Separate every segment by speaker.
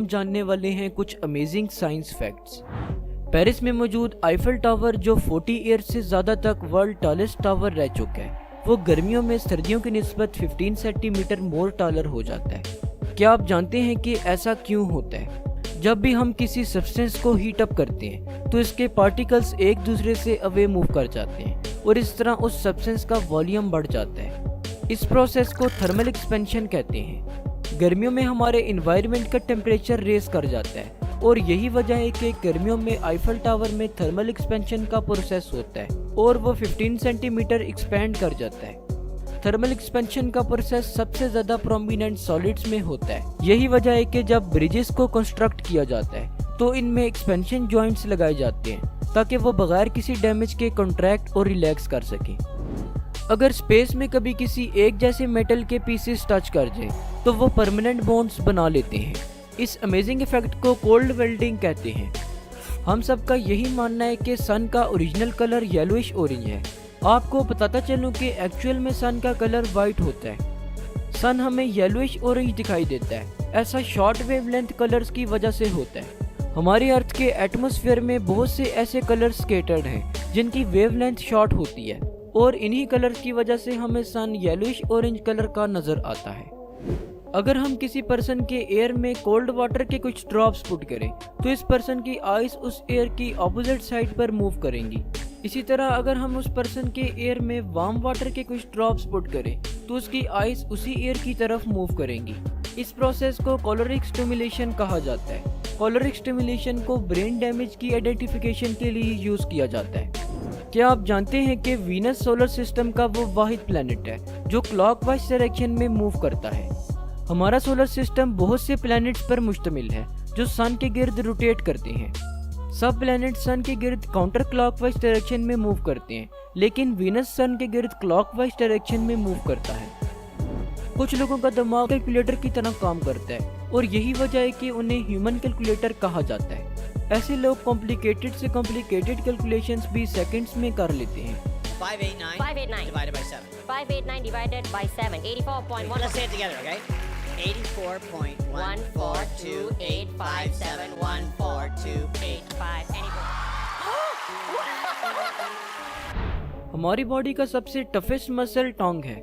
Speaker 1: हम जानने वाले हैं कुछ अमेजिंग साइंस फैक्ट्स। पेरिस में मौजूद आईफल टावर, जो 40 ईयर्स से ज़्यादा तक वर्ल्ड टॉलेस्ट टावर रह चुका है, वो गर्मियों में सर्दियों की निस्बत 15 सेंटीमीटर मोर टालर हो जाता है। क्या आप जानते हैं कि ऐसा क्यों होता है? जब भी हम किसी सब्सटेंस को हीट अप करते हैं तो इसके पार्टिकल्स एक दूसरे से अवे मूव कर जाते हैं और इस तरह उस सब्सटेंस का वॉल्यूम बढ़ जाता है। इस प्रोसेस को थर्मल एक्सपेंशन कहते हैं। गर्मियों में हमारे इन्वायरमेंट का टेम्परेचर रेस कर जाता है और यही वजह है कि गर्मियों में आईफल टावर में थर्मल एक्सपेंशन का प्रोसेस होता है और वो 15 सेंटीमीटर एक्सपेंड कर जाता है। थर्मल एक्सपेंशन का प्रोसेस सबसे ज्यादा प्रोमिनेंट सॉलिड्स में होता है। यही वजह है कि जब ब्रिजेस को कंस्ट्रक्ट किया जाता है तो इनमें एक्सपेंशन जॉइंट्स लगाए जाते हैं ताकि वो बगैर किसी डैमेज के कॉन्ट्रैक्ट और रिलैक्स कर सकें। अगर स्पेस में कभी किसी एक जैसे मेटल के पीसेस टच कर जाए तो वो परमानेंट बॉन्ड्स बना लेते हैं। इस अमेजिंग इफेक्ट को कोल्ड वेल्डिंग कहते हैं। हम सबका यही मानना है कि सन का ओरिजिनल कलर येलोइश ऑरेंज है। आपको बताता चलूं कि एक्चुअल में सन का कलर वाइट होता है। सन हमें येलोइश ऑरेंज दिखाई देता है। ऐसा शॉर्ट वेवलेंथ कलर्स की वजह से होता है। हमारे अर्थ के एटमॉस्फेयर में बहुत से ऐसे कलर्स स्कैटर्ड हैं जिनकी वेवलेंथ शॉर्ट होती है और इन्हीं कलर्स की वजह से हमें सन येलोइश ऑरेंज कलर का नजर आता है। अगर हम किसी पर्सन के एयर में कोल्ड वाटर के कुछ ड्रॉप्स पुट करें तो इस पर्सन की आइज उस एयर की ऑपोजिट साइड पर मूव करेंगी। इसी तरह अगर हम उस पर्सन के एयर में वार्म वाटर के कुछ ड्रॉप्स पुट करें तो उसकी आइज उसी एयर की तरफ मूव करेंगी। इस प्रोसेस को कॉलरिक स्टिमुलेशन कहा जाता है। कॉलरिक स्टिमुलेशन को ब्रेन डैमेज की आइडेंटिफिकेशन के लिए यूज किया जाता है। क्या आप जानते हैं कि वीनस सोलर सिस्टम का वो वाहिद प्लैनेट है जो क्लॉकवाइज डायरेक्शन में मूव करता है। हमारा सोलर सिस्टम बहुत से प्लैनेट्स पर मुश्तमिल है जो सन के गिर्द रोटेट करते हैं। सब प्लैनेट सन के गिर्द काउंटर क्लॉकवाइज डायरेक्शन में मूव करते हैं, लेकिन वीनस सन के गिर्द क्लॉकवाइज डायरेक्शन में मूव करता है। कुछ लोगों का दिमाग कैलकुलेटर की तरह काम करता है और यही वजह है कि उन्हें ह्यूमन कैलकुलेटर कहा जाता है। ऐसे लोग कॉम्प्लिकेटेड से कॉम्प्लिकेटेड कैलकुलेशंस भी सेकंड्स में कर लेते हैं।
Speaker 2: 589 divided by 7.
Speaker 3: 589 divided by 7. 84.1.
Speaker 2: Let's say it together, okay? 84.14285714285.
Speaker 1: हमारी बॉडी का सबसे टफेस्ट मसल टोंग है।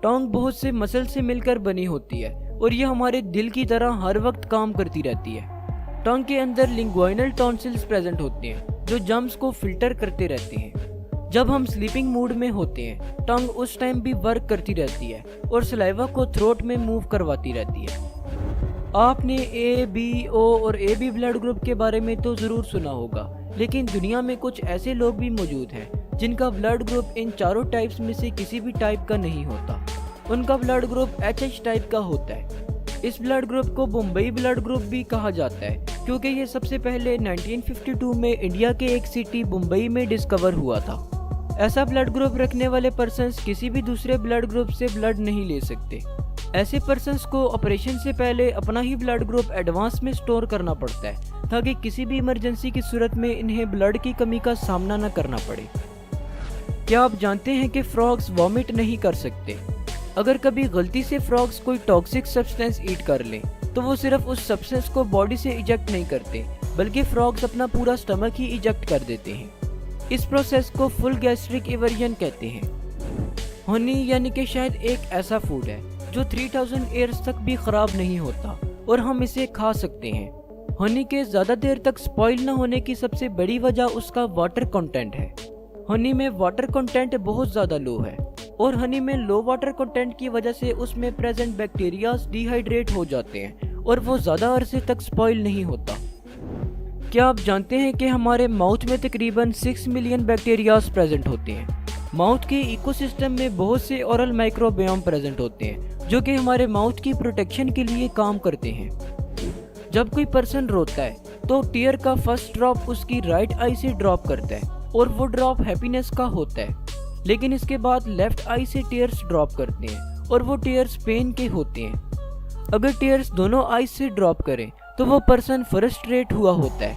Speaker 1: टोंग बहुत से मसल से मिलकर बनी होती है और ये हमारे दिल की तरह हर वक्त काम करती रहती है। टंग के अंदर लिंग्वाइनल टॉन्सिल्स प्रेजेंट होते हैं जो जम्स को फिल्टर करते रहते हैं। जब हम स्लीपिंग मूड में होते हैं टंग उस टाइम भी वर्क करती रहती है और सलाइवा को थ्रोट में मूव करवाती रहती है। आपने ए, बी, ओ और ए बी ब्लड ग्रुप के बारे में तो जरूर सुना होगा, लेकिन दुनिया में कुछ ऐसे लोग भी मौजूद हैं जिनका ब्लड ग्रुप इन चारों टाइप्स में से किसी भी टाइप का नहीं होता। उनका ब्लड ग्रुप एच टाइप का होता है। इस ब्लड ग्रुप को मुंबई ब्लड ग्रुप भी कहा जाता है क्योंकि ये सबसे पहले 1952 में इंडिया के एक सिटी मुंबई में डिस्कवर हुआ था। ऐसा ब्लड ग्रुप रखने वाले पर्सन्स किसी भी दूसरे ब्लड ग्रुप से ब्लड नहीं ले सकते। ऐसे पर्सन्स को ऑपरेशन से पहले अपना ही ब्लड ग्रुप एडवांस में स्टोर करना पड़ता है ताकि किसी भी इमरजेंसी की सूरत में इन्हें ब्लड की कमी का सामना न करना पड़े। क्या आप जानते हैं कि फ्रॉग्स वॉमिट नहीं कर सकते? अगर कभी गलती से फ्रॉग्स कोई टॉक्सिक सब्सटेंस ईट कर लें तो वो सिर्फ उस सब्सटेंस को बॉडी से इजेक्ट नहीं करते, बल्कि फ्रॉग्स अपना पूरा स्टमक ही इजेक्ट कर देते हैं। इस प्रोसेस को फुल गैस्ट्रिक इवर्जन कहते हैं। हनी यानी कि शायद एक ऐसा फूड है जो 3000 ईयर्स तक भी खराब नहीं होता और हम इसे खा सकते हैं। हनी के ज्यादा देर तक स्पॉइल न होने की सबसे बड़ी वजह उसका वाटर कंटेंट है। हनी में वाटर कंटेंट बहुत ज्यादा लो है और हनी में लो वाटर कंटेंट की वजह से उसमें प्रेजेंट बैक्टीरियाज डिहाइड्रेट हो जाते हैं और वो ज्यादा अरसे तक स्पॉइल नहीं होता। क्या आप जानते हैं कि हमारे माउथ में तकरीबन 6 मिलियन बैक्टीरियाज प्रेजेंट होते हैं? माउथ के इकोसिस्टम में बहुत से ओरल माइक्रोबायोम प्रेजेंट होते हैं जो कि हमारे माउथ की प्रोटेक्शन के लिए काम करते हैं। जब कोई पर्सन रोता है तो टीयर का फर्स्ट ड्रॉप उसकी राइट आई से ड्रॉप करता है और वो ड्रॉप हैप्पीनेस का होता है, लेकिन इसके बाद लेफ्ट आई से टीयर्स ड्रॉप करते हैं और वो टीयर्स पेन के होते हैं। अगर टीयर्स दोनों आई से ड्रॉप करें तो वो पर्सन फ्रस्ट्रेट हुआ होता है।